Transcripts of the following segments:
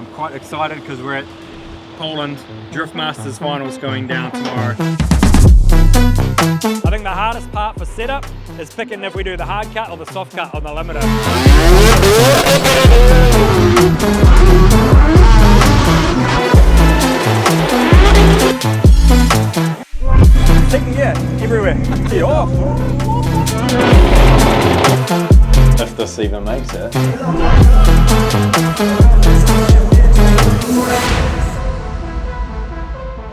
I'm quite excited because we're at Poland Drift Masters finals going down tomorrow. I think the hardest part for setup is picking if we do the hard cut or the soft cut on the limiter. Second gear, everywhere. Get off. If this even makes it.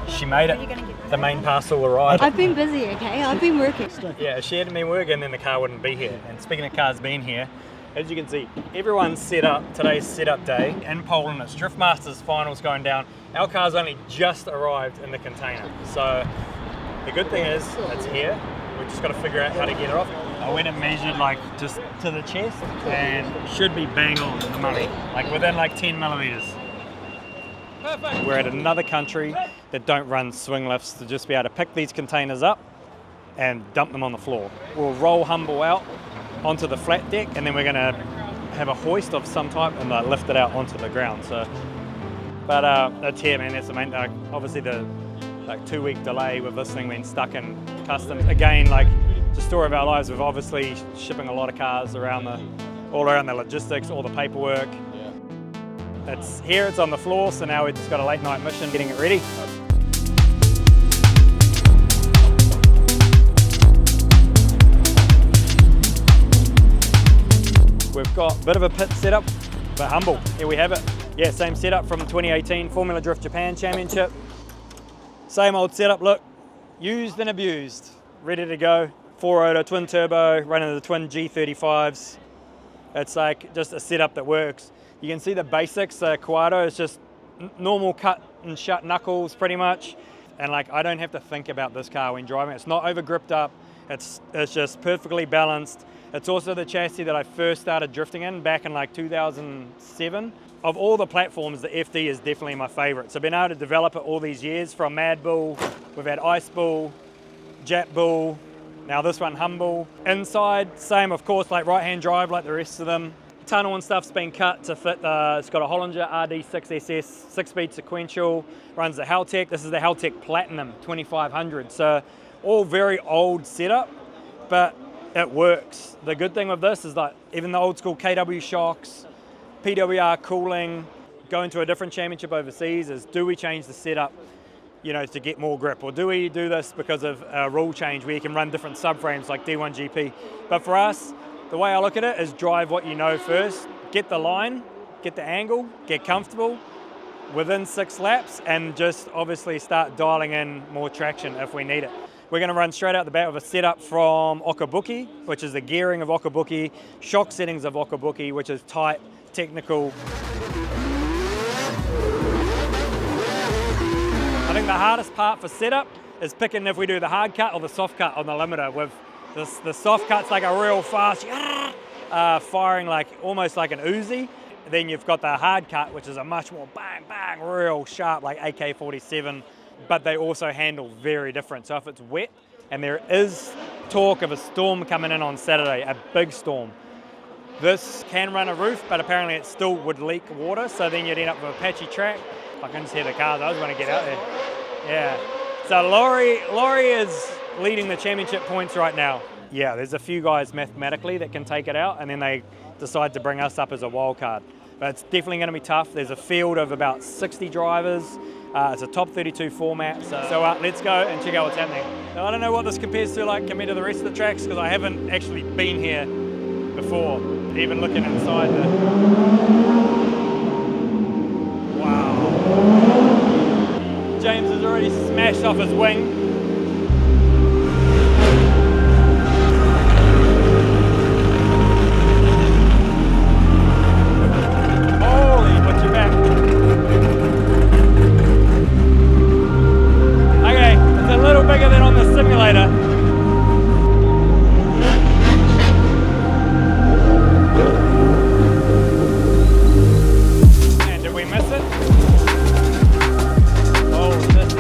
She made it. The main parcel arrived. I've been busy, okay? I've been working. Yeah, if she hadn't been working, then the car wouldn't be here. And speaking of cars being here, as you can see, everyone's set up. Today's setup day in Poland. It's Drift Masters finals going down. Our car's only just arrived in the container. So the good thing is it's here. We've just got to figure out how to get it off. I went and measured like just to the chest and should be bang on the money, like within like 10 millimeters. Perfect. We're at another country that don't run swing lifts to just be able to pick these containers up and dump them on the floor. We'll roll Humble out onto the flat deck and then we're going to have a hoist of some type and lift it out onto the ground. So, but that's here, man. That's the main. Obviously the 2-week delay with this thing being stuck in customs. Again, like the story of our lives. We've obviously shipping a lot of cars around all around the logistics, all the paperwork. It's here, it's on the floor, so now we've just got a late night mission getting it ready. We've got a bit of a pit setup, but Humble, here we have it. Yeah, same setup from the 2018 Formula Drift Japan Championship. Same old setup, look, used and abused, ready to go. 4-rotor, twin turbo, running the twin G35s. It's like just a setup that works. You can see the basics, the Kawato is just normal cut and shut knuckles pretty much. And like, I don't have to think about this car when driving. It's not over gripped up. It's just perfectly balanced. It's also the chassis that I first started drifting in back in like 2007. Of all the platforms, the FD is definitely my favorite. So being able to develop it all these years from Mad Bull, we've had Ice Bull, Jap Bull, now this one Humble. Inside, same of course, like right-hand drive like the rest of them. Tunnel and stuff's been cut to fit it's got a Hollinger RD6SS 6-speed sequential, runs the Haltech. This is the Haltech Platinum 2500. So all very old setup, but it works. The good thing with this is that even the old school KW shocks, PWR cooling, going to a different championship overseas is, do we change the setup, you know, to get more grip? Or do we do this because of a rule change where you can run different subframes like D1 GP? But for us, the way I look at it is drive what you know first, get the line, get the angle, get comfortable within 6 laps, and just obviously start dialing in more traction if we need it. We're going to run straight out the bat with a setup from Okabuki, which is the gearing of Okabuki, shock settings of Okabuki, which is tight, technical. I think the hardest part for setup is picking if we do the hard cut or the soft cut on the limiter. With the soft cut's like a real fast, firing like almost like an Uzi. Then you've got the hard cut, which is a much more bang, bang, real sharp like AK-47, but they also handle very different. So if it's wet, and there is talk of a storm coming in on Saturday, a big storm, this can run a roof, but apparently it still would leak water, so then you'd end up with a patchy track. I can just hear the cars, I just want to get out there. Yeah. So Laurie is leading the championship points right now. Yeah, there's a few guys mathematically that can take it out, and then they decide to bring us up as a wild card. But it's definitely going to be tough. There's a field of about 60 drivers. It's a top 32 format. So let's go and check out what's happening. Now, I don't know what this compares to compared to the rest of the tracks, because I haven't actually been here before, even looking inside the... Wow. James has already smashed off his wing. Bigger than on the simulator. And did we miss it? Oh, this is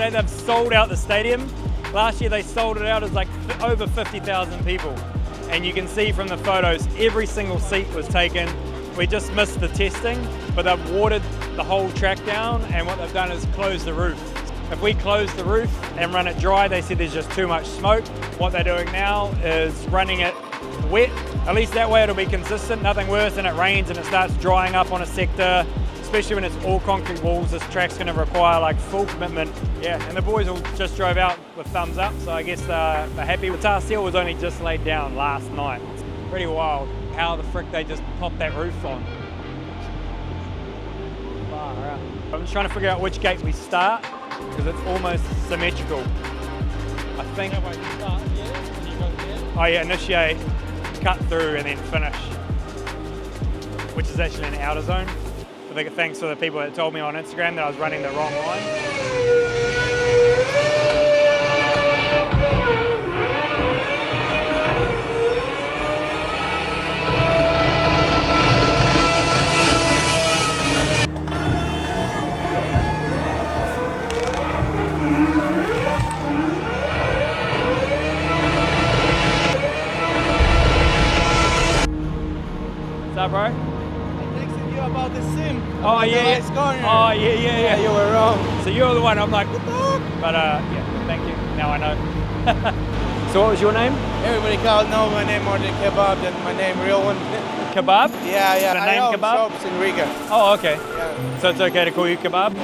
say they've sold out the stadium. Last year they sold it out as like over 50,000 people. And you can see from the photos, every single seat was taken. We just missed the testing, but they've watered the whole track down, and what they've done is close the roof. If we close the roof and run it dry, they said there's just too much smoke. What they're doing now is running it wet. At least that way it'll be consistent. Nothing worse than it rains and it starts drying up on a sector, especially when it's all concrete walls. This track's going to require like full commitment. Yeah, and the boys all just drove out with thumbs up, so I guess they're happy. The tar seal was only just laid down last night. It's pretty wild how the frick they just popped that roof on. Far out. I'm just trying to figure out which gate we start, because it's almost symmetrical. I think. Oh yeah, initiate, cut through, and then finish, which is actually an outer zone. So thanks to the people that told me on Instagram that I was running the wrong line. What's up, bro? About the sim. Oh yeah, Nice corner. Oh yeah. You were wrong. So you're the one. I'm like, what the fuck? But yeah, thank you. Now I know. So what was your name? Everybody called know my name more than Kebab than my name real one. Kebab? Yeah. The name I own Kebab? shops in Riga. Oh, okay. Yeah. So it's okay to call you Kebab?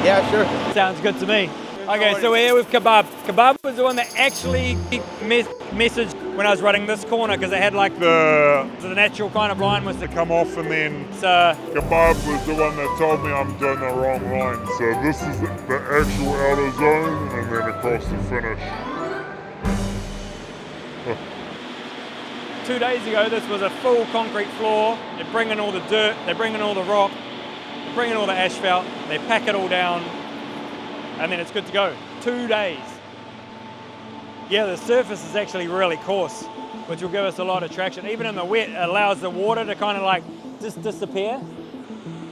Yeah, sure. Sounds good to me. Okay, so we're here with Kebab. Kebab was the one that actually messaged when I was running this corner, because they had like the natural kind of line was to come off, and then Kebab was the one that told me I'm doing the wrong line. So this is the actual outer zone and then across the finish. 2 days ago, this was a full concrete floor. They're bringing all the dirt, they're bringing all the rock, they're bringing all the asphalt, they pack it all down, and then it's good to go. 2 days. Yeah, the surface is actually really coarse, which will give us a lot of traction. Even in the wet, it allows the water to kind of like just disappear,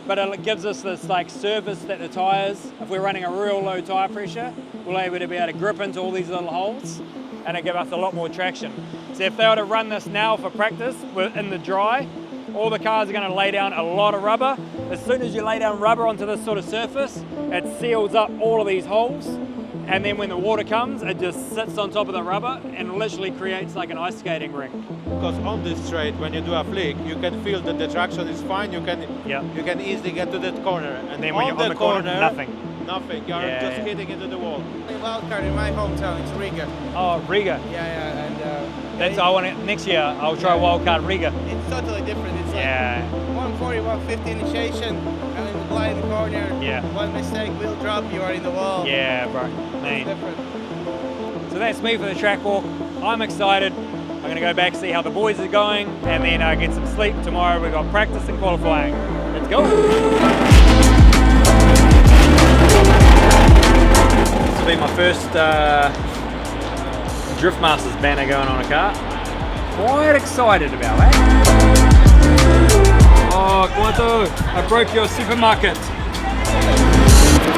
but it gives us this like surface that the tires, if we're running a real low tire pressure, we'll able to be able to grip into all these little holes, and it gives us a lot more traction. So if they were to run this now for practice, we're in the dry, all the cars are going to lay down a lot of rubber. As soon as you lay down rubber onto this sort of surface, it seals up all of these holes. And then when the water comes, it just sits on top of the rubber and literally creates like an ice skating rink. Because on this straight, when you do a flick, you can feel that the traction is fine. You can easily get to that corner. And then when you're on the corner, nothing. Nothing. You're just hitting into the wall. Wildcard in my hometown, it's Riga. Oh, Riga. Yeah, and That's I want it next year. I'll try wildcard Riga. it's totally different. It's Yeah. like 140, 150 initiation, and in the blind corner. Yeah. One mistake, wheel drop, you are in the wall. Yeah, bro. It's Man. different. So that's me for the track walk. I'm excited. I'm going to go back, see how the boys are going, and then get some sleep. Tomorrow we've got practice and qualifying. Let's go. This will be my first Drift Masters banner going on a car. Quite excited about that. Oh, Quanto, I broke your supermarket.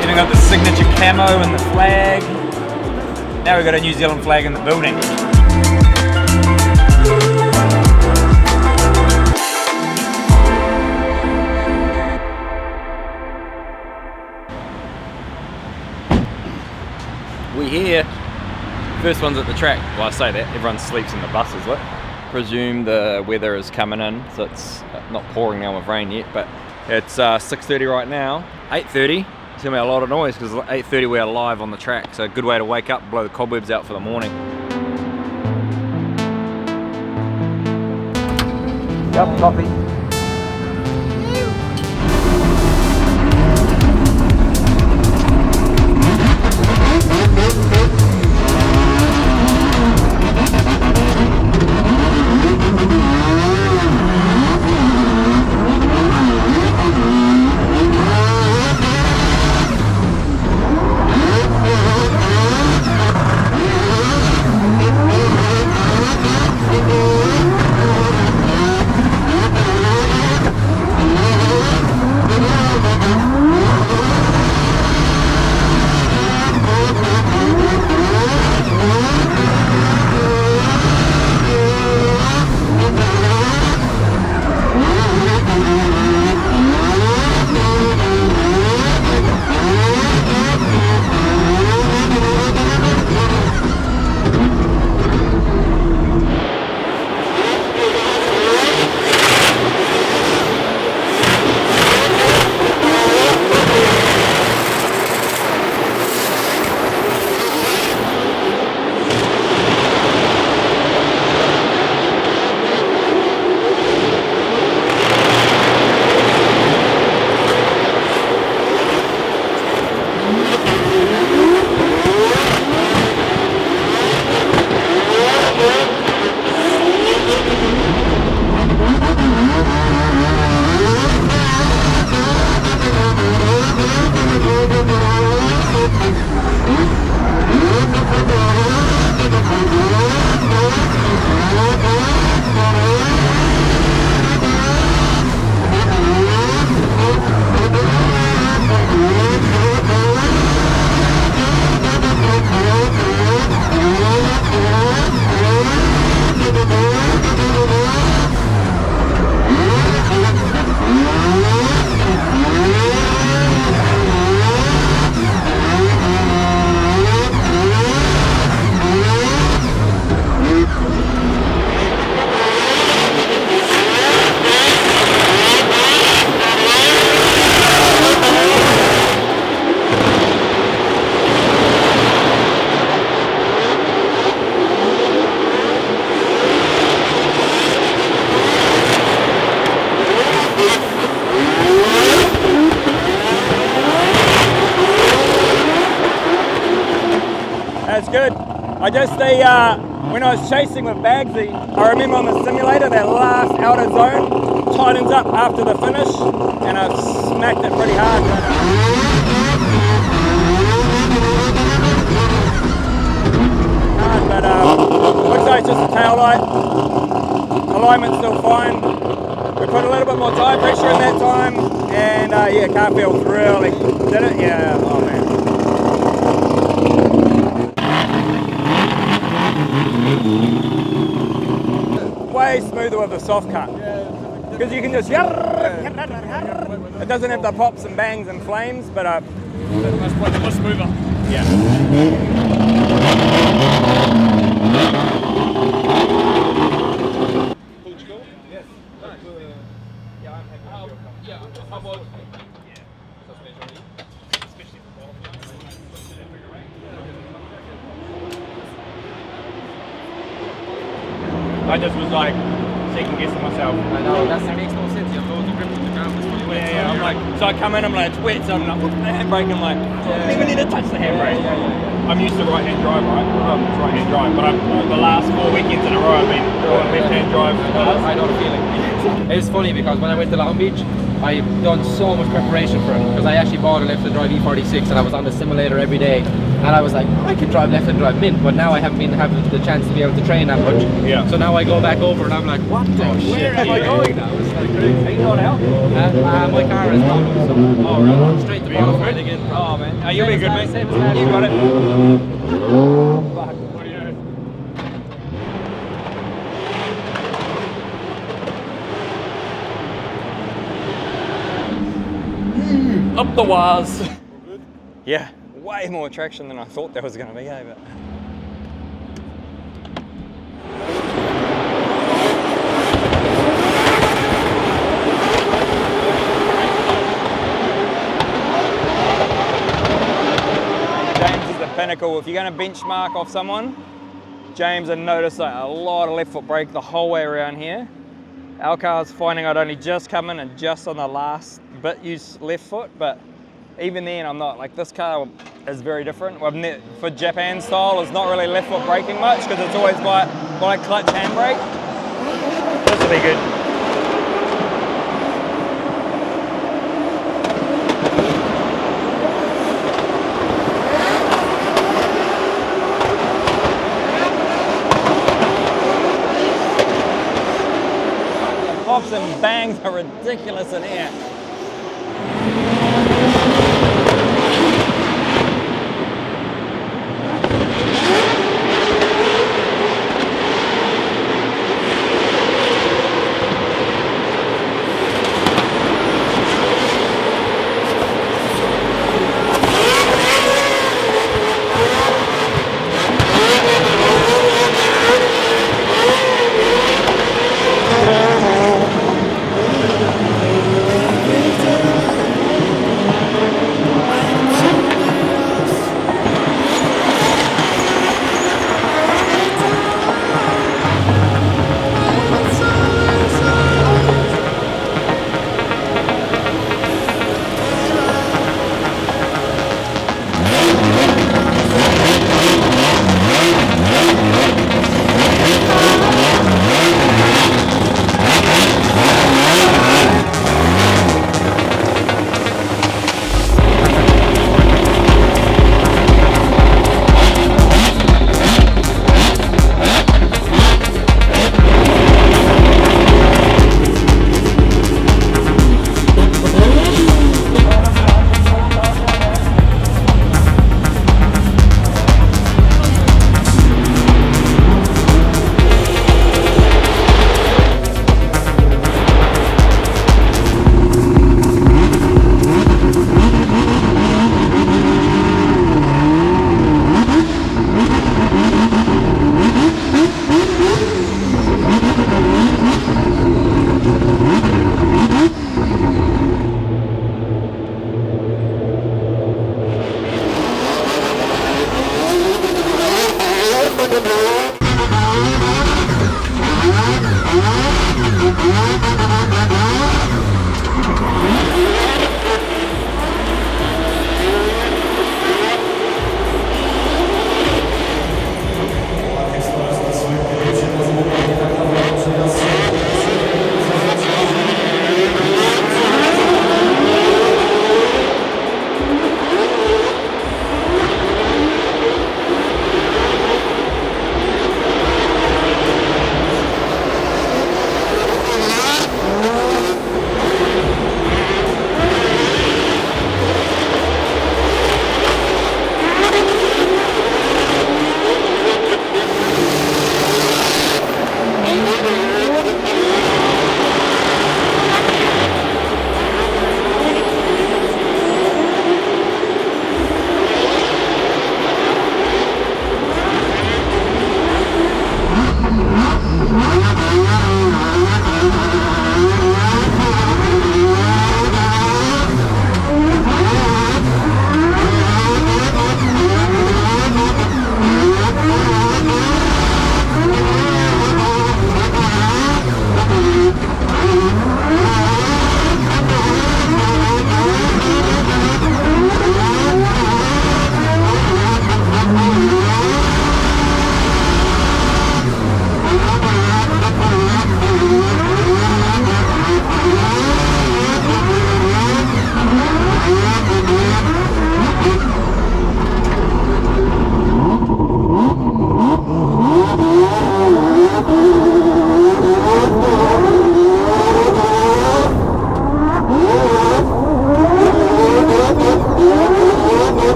Then I got the signature camo and the flag. Now we've got a New Zealand flag in the building. We're here. First one's at the track. Well, I say that, everyone sleeps in the buses, look. Presume the weather is coming in, so it's not pouring down with rain yet, but it's 6:30 right now. 8:30, it's gonna be a lot of noise because at 8:30 we are live on the track, so a good way to wake up, blow the cobwebs out for the morning. Cup of coffee. That's good. I just when I was chasing with Bagsy, I remember on the simulator that last outer zone tightens up after the finish, and I smacked it pretty hard. But looks like it's just a tail light. Alignment's still fine. We put a little bit more tire pressure in that time, and yeah, car feels really. Did it? Yeah. Oh man. Way smoother with a soft cut. Because you can just. It doesn't have the pops and bangs and flames, but much smoother. Yeah. I just was like second guessing myself. I know, that makes no sense. You have loads of grip on the ground. Yeah, I'm like, so I come in, I'm like, it's wet, so I'm like, what's the handbrake? I'm like, I don't even need to touch the handbrake. I'm used to right-hand drive, right? It's right-hand drive, but the last 4 weekends in a row I've been doing left-hand drive. I know the feeling. It's funny because when I went to Long Beach, I've done so much preparation for it because I actually bought a left-hand drive E46 and I was on the simulator every day, and I was like, I could drive left-hand drive mint, but now I haven't been having the chance to be able to train that much. Yeah. So now I go back over and I'm like, what the shit? Where am I going now? It's like crazy. Are you going out? My car is gone, so Oh, really? straight to bottom right again. Oh, man. You'll be good, mate. Same as last You got it. Fuck. What do you know? Up the wires. Yeah, way more traction than I thought there was going to be, but. James is the pinnacle. If you're going to benchmark off someone, James, I noticed like a lot of left foot brake the whole way around here. Our car's finding I'd only just come in and just on the last bit use left foot, but even then I'm not. Like, this car is very different. For Japan style, it's not really left foot braking much because it's always by clutch handbrake. This will be good. Pops and bangs are ridiculous in here.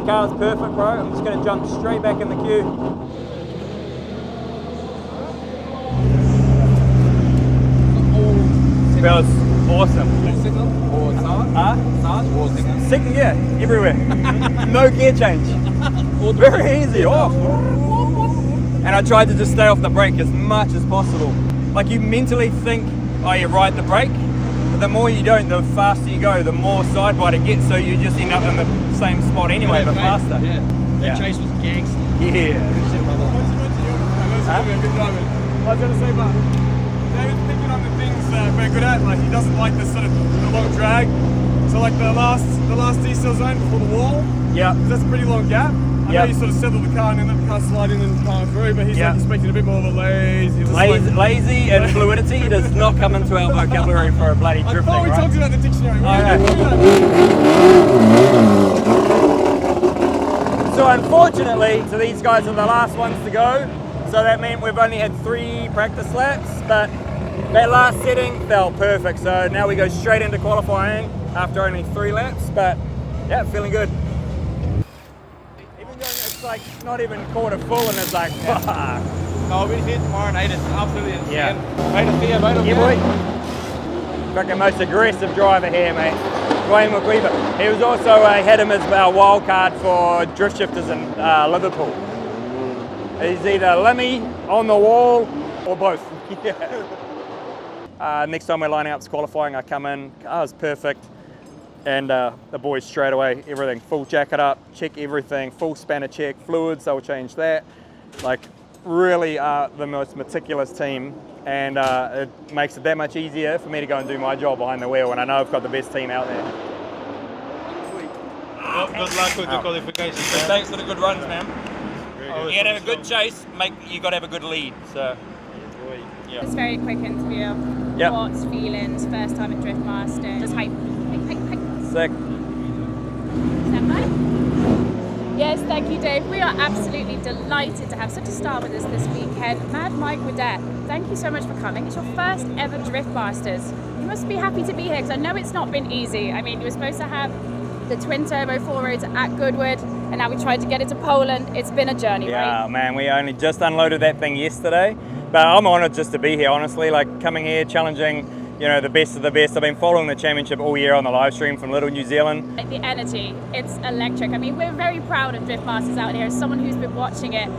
car's perfect, bro. I'm just going to jump straight back in the queue. Feels awesome. Second gear, everywhere. No gear change. Very easy, off. And I tried to just stay off the brake as much as possible. Like you mentally think, oh, you ride the brake, but the more you don't, the faster you go, the more side bite it gets, so you just end up in the same spot anyway, but faster. Yeah. That chase was gangster. Yeah. I was going to say, but David's picking on the things that we're good at. Like he doesn't like the sort of the long drag. So like the last decel zone before the wall. Yeah. That's a pretty long gap. I know you sort of settle the car and then let the car slide in and power through, but he's like expecting a bit more of a lazy and fluidity does not come into our vocabulary for a bloody drifting, I thought we talked about the dictionary. So unfortunately, so these guys are the last ones to go. So that meant we've only had 3 practice laps, but that last setting felt perfect. So now we go straight into qualifying after only 3 laps, but yeah, feeling good. Even though it's like not even quarter full and it's like, fuck. No, we'll see it tomorrow night. It's absolutely insane. Yeah. Right to see you, right up Yeah, boy. Fucking most aggressive driver here, mate. Dwayne McWeaver. He was also, had him as our wild card for drift shifters in Liverpool. He's either Lemmy, on the wall, or both. Yeah. Next time we're lining up to qualifying, I come in, car's perfect, and the boys straight away, everything, full jacket up, check everything, full spanner check, fluids, they'll change that. Like, really are the most meticulous team, and it makes it that much easier for me to go and do my job behind the wheel, and I know I've got the best team out there. Well, good luck with the qualification. Thanks for the good runs, man. You gotta have a good chase, you gotta have a good lead. So, yeah. It's a very quick interview. Yep. Thoughts, feelings, first time at Driftmaster, just hype. Sick. Stand by. Yes, thank you, Dave. We are absolutely delighted to have such a star with us this weekend. Mad Mike Widett, thank you so much for coming. It's your first ever Driftmasters. You must be happy to be here because I know it's not been easy. I mean, you were supposed to have the twin turbo 4.0s at Goodwood, and now we tried to get it to Poland. It's been a journey, right? Yeah, man, we only just unloaded that thing yesterday, but I'm honoured just to be here, honestly, like coming here, challenging, you know, the best of the best. I've been following the championship all year on the live stream from Little New Zealand. The energy, it's electric. I mean, we're very proud of Driftmasters out here. As someone who's been watching it,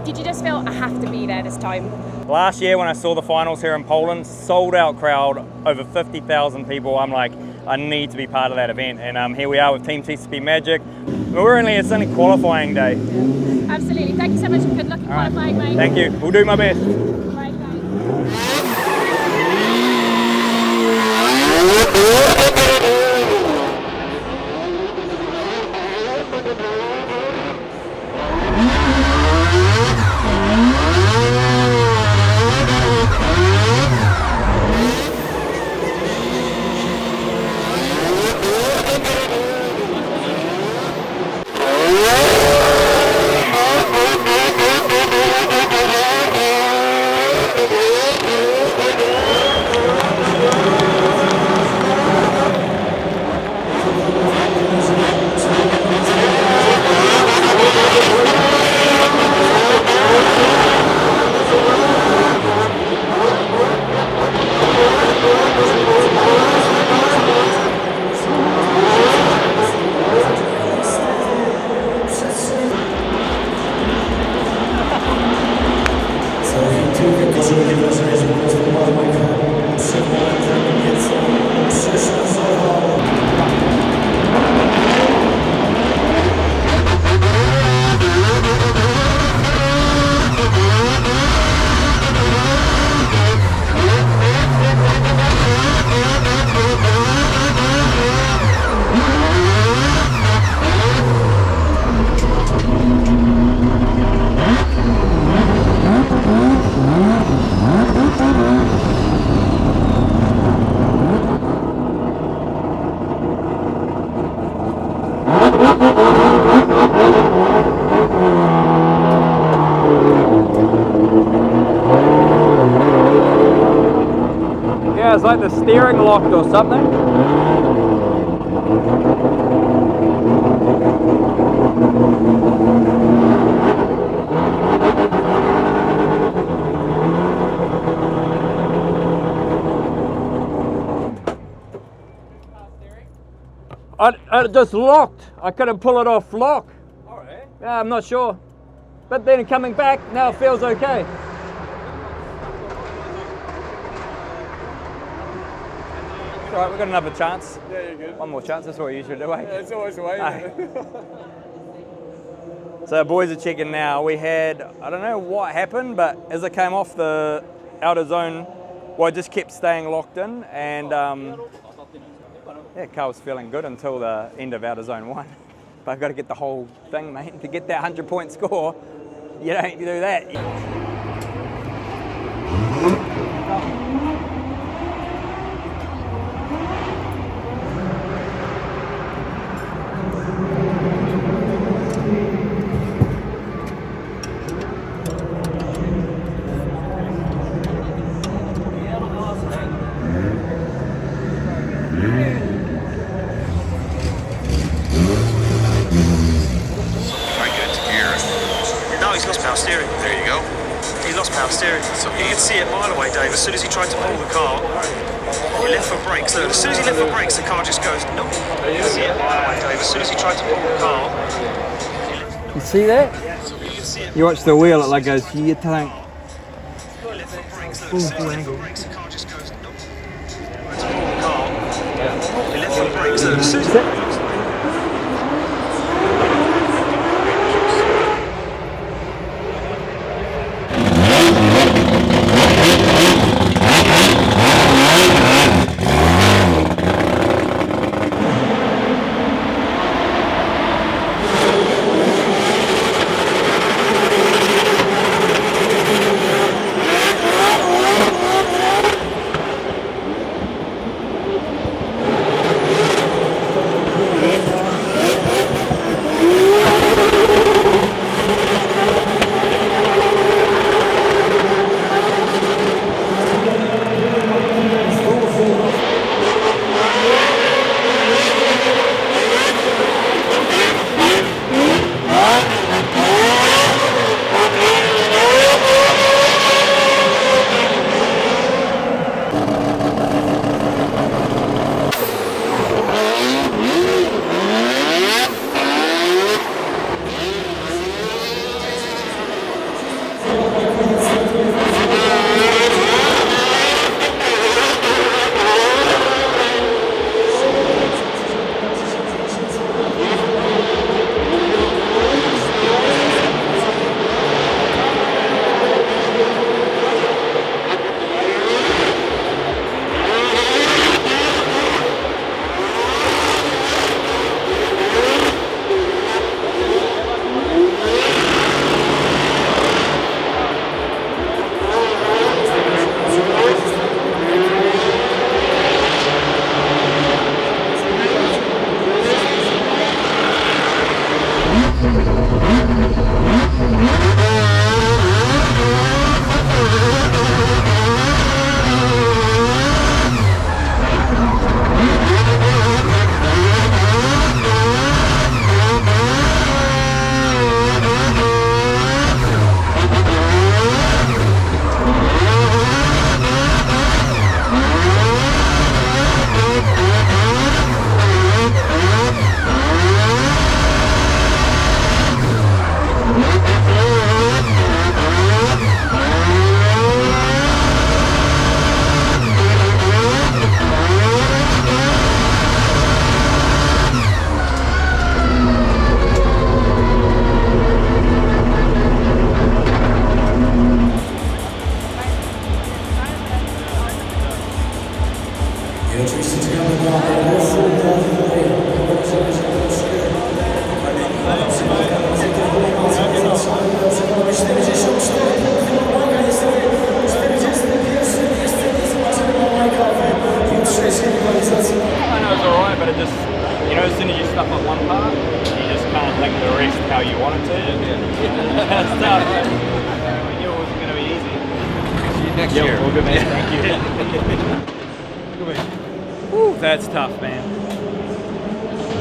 did you just feel I have to be there this time? Last year when I saw the finals here in Poland, sold out crowd, over 50,000 people, I'm like, I need to be part of that event, and here we are with Team TCP Magic. It's only qualifying day. Yeah. Absolutely, thank you so much, and good luck in qualifying, mate. Thank you, we'll do my best. Right, Yeah, it's like the steering locked or something. it just locked. I couldn't pull it off lock. Alright. Yeah, I'm not sure. But then coming back, now it feels okay. All right, we've got another chance. Yeah, you're good. One more chance, that's what we usually do, eh? Yeah, it's always the way. Aye. So our boys are checking now. We had, I don't know what happened, but as I came off the outer zone, well, I just kept staying locked in, and yeah, Carl's feeling good until the end of outer zone 1. But I've got to get the whole thing, mate. To get that 100-point score, you don't do that. Very good. Gear. No, he's lost power steering. There you go. He lost power steering. So you can see it a mile away, Dave. As soon as he tried to pull the car, he left foot brakes. So as soon as he left foot brakes, the car just goes, nope. You can see it a mile away, Dave. As soon as he tried to pull the car. You see that? You can see it. You watch the wheel, it like goes, here, tank. He left foot brakes. As soon as he left foot brakes, the car just goes, nope. To pull the car. He left foot brakes. So as soon as how you want it to. That's tough. I knew it wasn't going to be easy. See you next year. All good, man. Thank you. Woo, that's tough, man.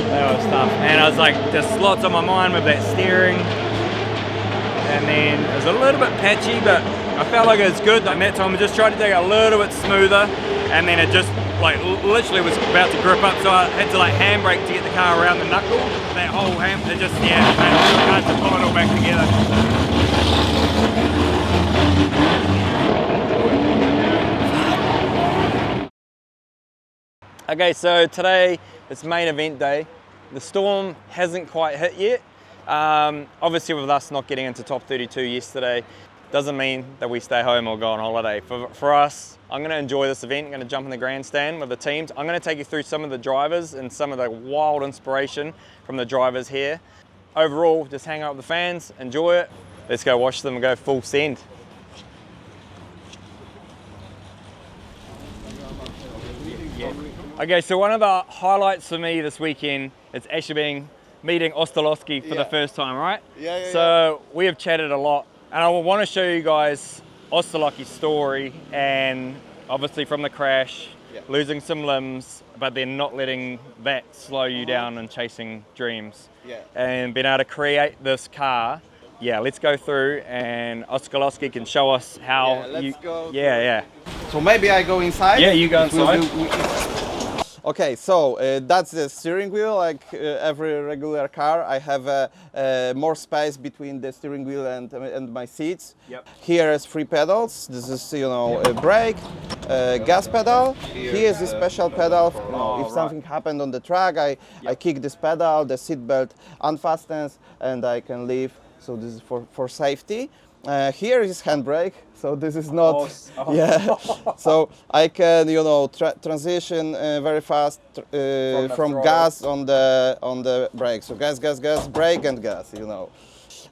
That was tough. And I was like, there's lots on my mind with that steering. And then it was a little bit patchy, but I felt like it was good. And that time I just tried to take it a little bit smoother. And then it just literally was about to grip up, so I had to like handbrake to get the car around the knuckle. That whole it just, yeah, man, hard to pull it all back together. Okay, so today it's main event day. The storm hasn't quite hit yet. Obviously with us not getting into top 32 yesterday, doesn't mean that we stay home or go on holiday. For us, I'm gonna enjoy this event. I'm gonna jump in the grandstand with the teams. I'm gonna take you through some of the drivers and some of the wild inspiration from the drivers here. Overall, just hang out with the fans, enjoy it. Let's go watch them go full send. Okay, so one of the highlights for me this weekend is actually meeting Ostolowski for the first time, right? So we have chatted a lot, and I want to show you guys Ostolowski's story, and obviously from the crash, losing some limbs, but then not letting that slow you down and chasing dreams. And being able to create this car. Yeah, let's go through, and Ostolowski can show us how So maybe I go inside? Yeah, you go inside. Okay, so that's the steering wheel. Like every regular car, I have more space between the steering wheel and my seats. Here is 3 pedals. This is, you know, a brake, gas pedal. Here is a special pedal. If something happened on the track, I kick this pedal, the seat belt unfastens, and I can leave. So this is for safety. Here is handbrake, so this is not, so I can, you know, transition very fast from gas on the brake. So gas, brake and gas, you know.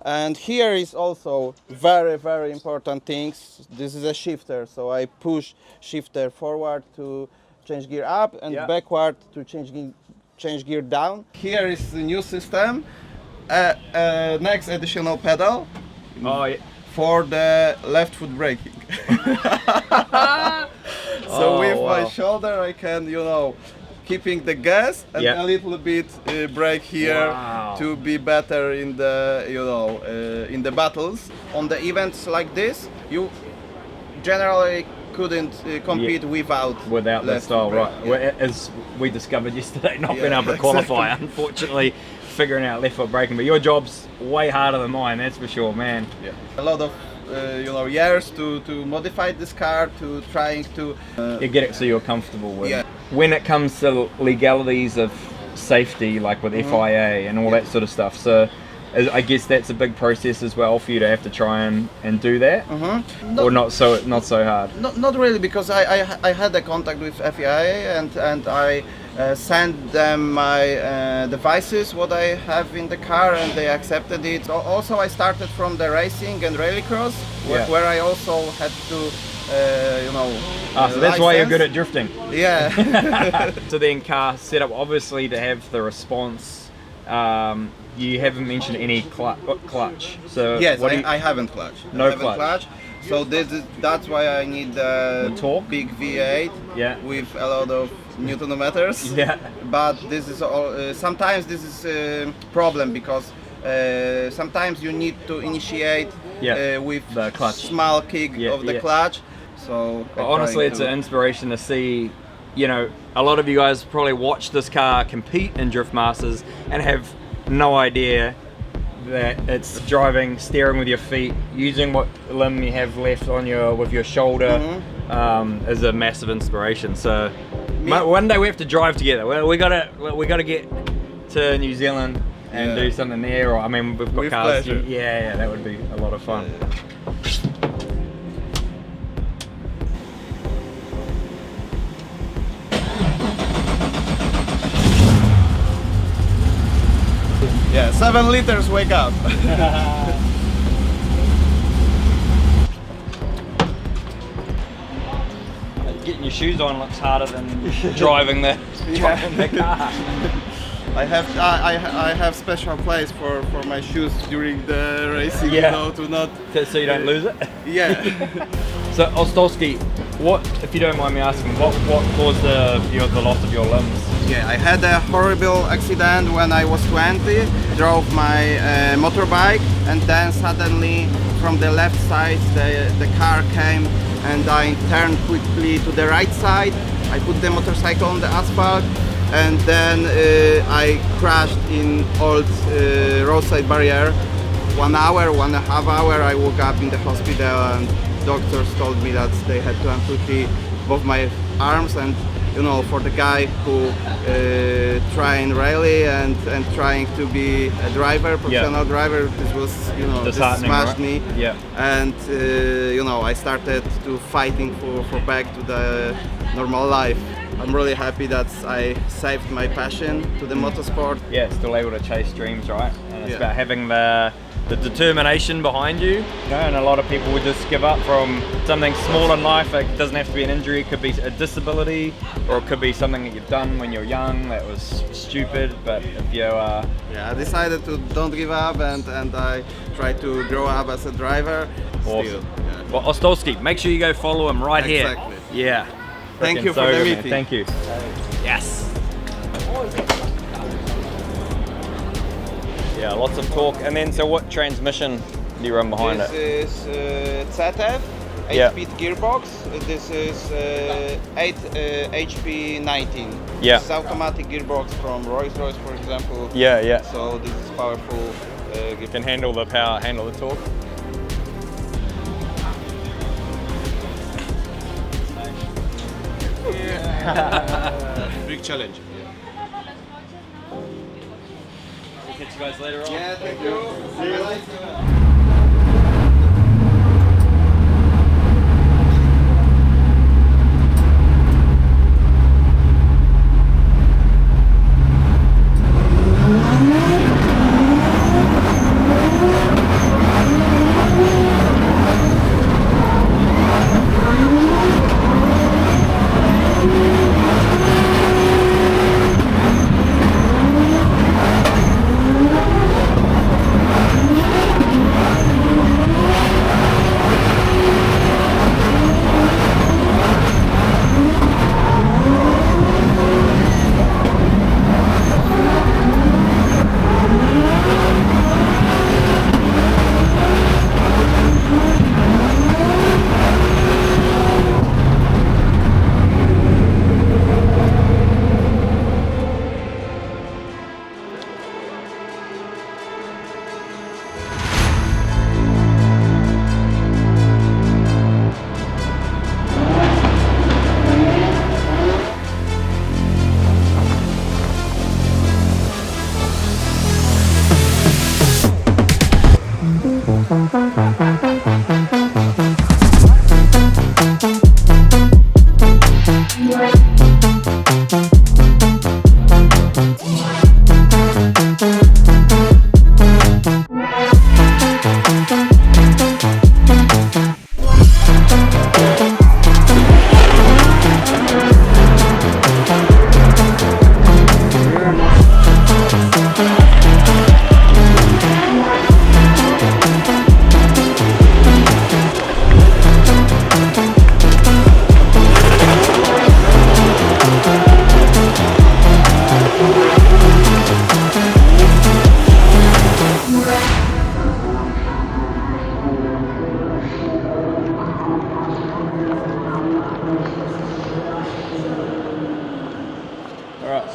And here is also very important things. This is a shifter, so I push shifter forward to change gear up and backward to change gear down. Here is the new system. Next additional pedal. For the left foot braking. So with my shoulder I can, you know, keeping the gas and a little bit brake here to be better in the, you know, in the battles. On the events like this, you generally couldn't compete without that style, right? As we discovered yesterday, not being able to qualify, unfortunately. Figuring out left foot braking, but your job's way harder than mine, that's for sure, man. A lot of you know, years to modify this car, to trying to get it so you're comfortable with it. When it comes to legalities of safety, like with FIA and all that sort of stuff, so I guess that's a big process as well for you to have to try and do that, or not so hard. Not really, because I had a contact with FIA and I sent them my devices, what I have in the car, and they accepted it. Also, I started from the racing and rallycross, where I also had to, you know. So that's why you're good at drifting. Yeah. So then car setup, obviously to have the response. You haven't mentioned any clutch. So yes, I haven't clutch. No clutch. So that's why I need the torque, big V8 with a lot of Newtonometers. But this is all. Sometimes this is a problem because sometimes you need to initiate with the clutch, small kick of the clutch. So honestly, it's an inspiration to see. You know, a lot of you guys probably watch this car compete in Drift Masters and have no idea that it's driving, steering with your feet, using what limb you have left on with your shoulder, is a massive inspiration. So one day we have to drive together. We gotta get to New Zealand and do something there. Or I mean, we've got with cars. Pleasure. Yeah, that would be a lot of fun. Yeah, 7 liters, wake up. Getting your shoes on looks harder than driving the car. I have special place for my shoes during the racing, you know, to not so you don't lose it. So Ostolowski, what, if you don't mind me asking, what caused the loss of your limbs? Yeah, I had a horrible accident when I was 20, drove my motorbike, and then suddenly from the left side the car came and I turned quickly to the right side. I put the motorcycle on the asphalt, and then I crashed in old roadside barrier. 1 hour, 1.5 hours, I woke up in the hospital, and doctors told me that they had to amputate both my arms. And you know, for the guy who trying rally and trying to be a driver, professional driver, this was, you know, this smashed me. Yeah. And you know, I started to fighting for back to the normal life. I'm really happy that I saved my passion to the motorsport. Yeah, still able to chase dreams, right? And it's about having the determination behind you. You know, and a lot of people would just give up from something small in life. It doesn't have to be an injury, it could be a disability, or it could be something that you've done when you're young that was stupid. But if you I decided to don't give up, and I try to grow up as a driver. Awesome. Well, Ostolski, make sure you go follow him right here. Exactly. Yeah. Thank you for the man. meeting. Thank you. Yes. Yeah, lots of torque. And then, so what transmission do you run behind it? This is ZF, 8-speed gearbox. This is 8 HP 19. Yeah. This is automatic gearbox from Rolls-Royce, for example. Yeah, yeah. So this is powerful. Can handle the power, handle the torque. Big challenge. We'll catch you guys later on. Yeah, thank you. See you later.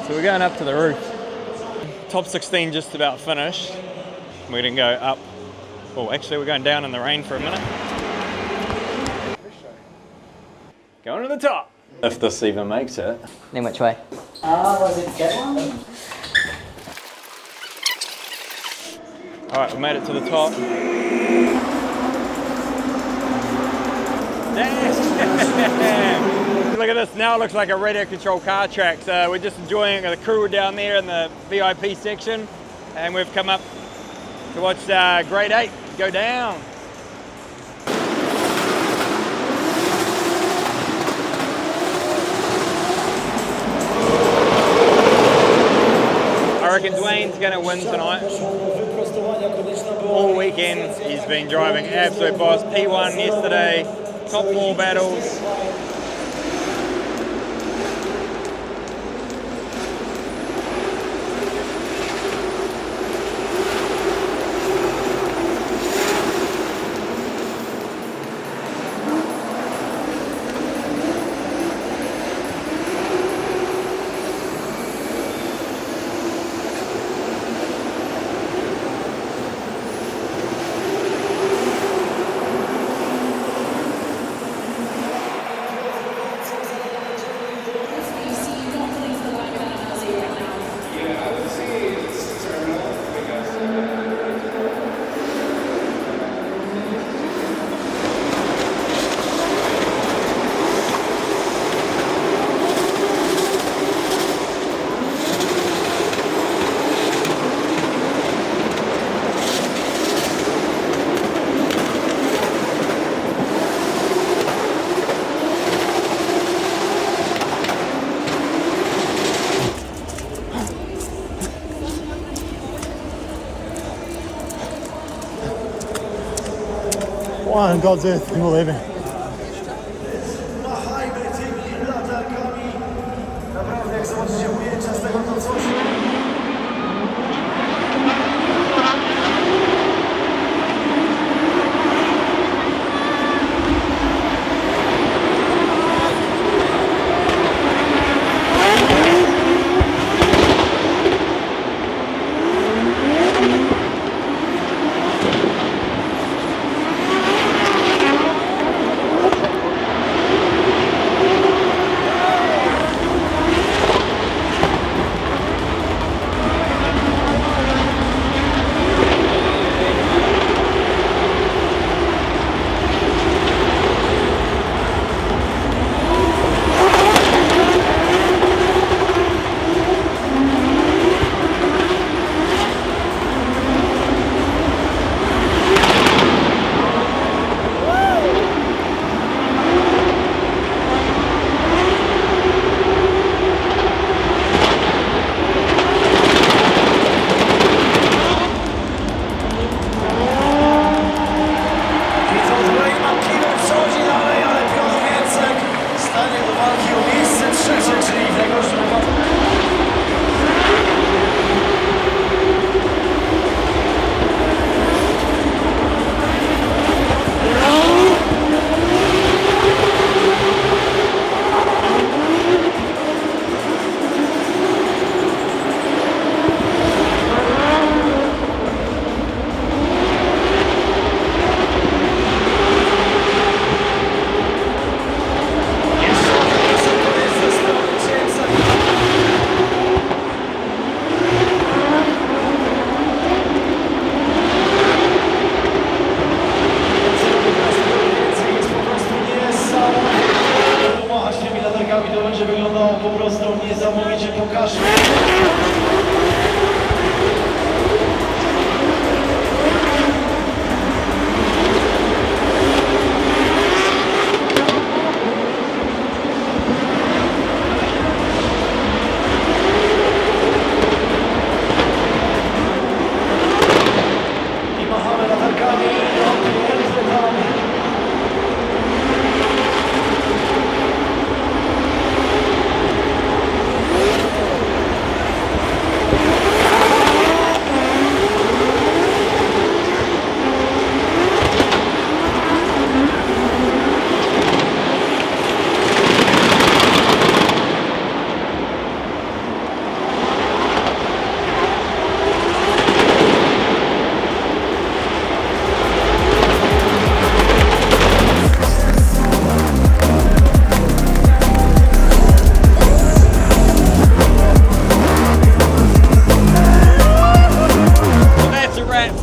So we're going up to the roof. Top 16 just about finished. We're gonna go up. Oh, actually we're going down in the rain for a minute. Going to the top. If this even makes it. Then which way? Was it that one? All right, we made it to the top. Damn! Look at this, now it looks like a radio control car track. So we're just enjoying the crew down there in the VIP section, and we've come up to watch Grade 8 go down. I reckon Dwayne's going to win tonight. All weekend he's been driving absolute boss. P1 yesterday, top 4 battles. Why on God's earth people leaving?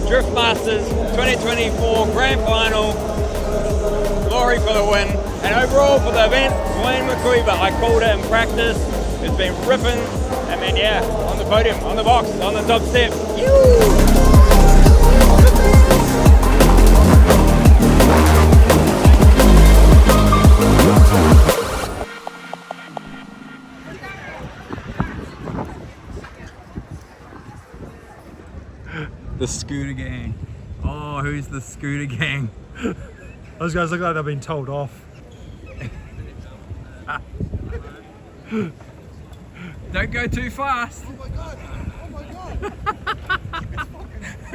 Drift Masters 2024 Grand Final. Glory for the win. And overall for the event, Wayne McCuiver. I called it in practice. It's been ripping. And then yeah, on the podium, on the box, on the top step. The Scooter Gang. Oh, who's the Scooter Gang? Those guys look like they've been told off. Don't go too fast. Oh my god! Oh my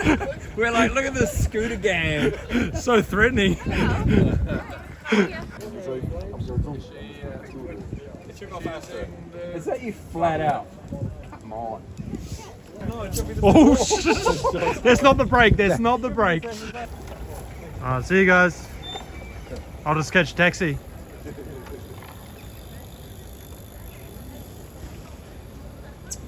god! We're like, look at this Scooter Gang. So threatening. Is that you flat out? Come on. Oh shit! That's not the break. That's not the break. Alright, see you guys. I'll just catch a taxi.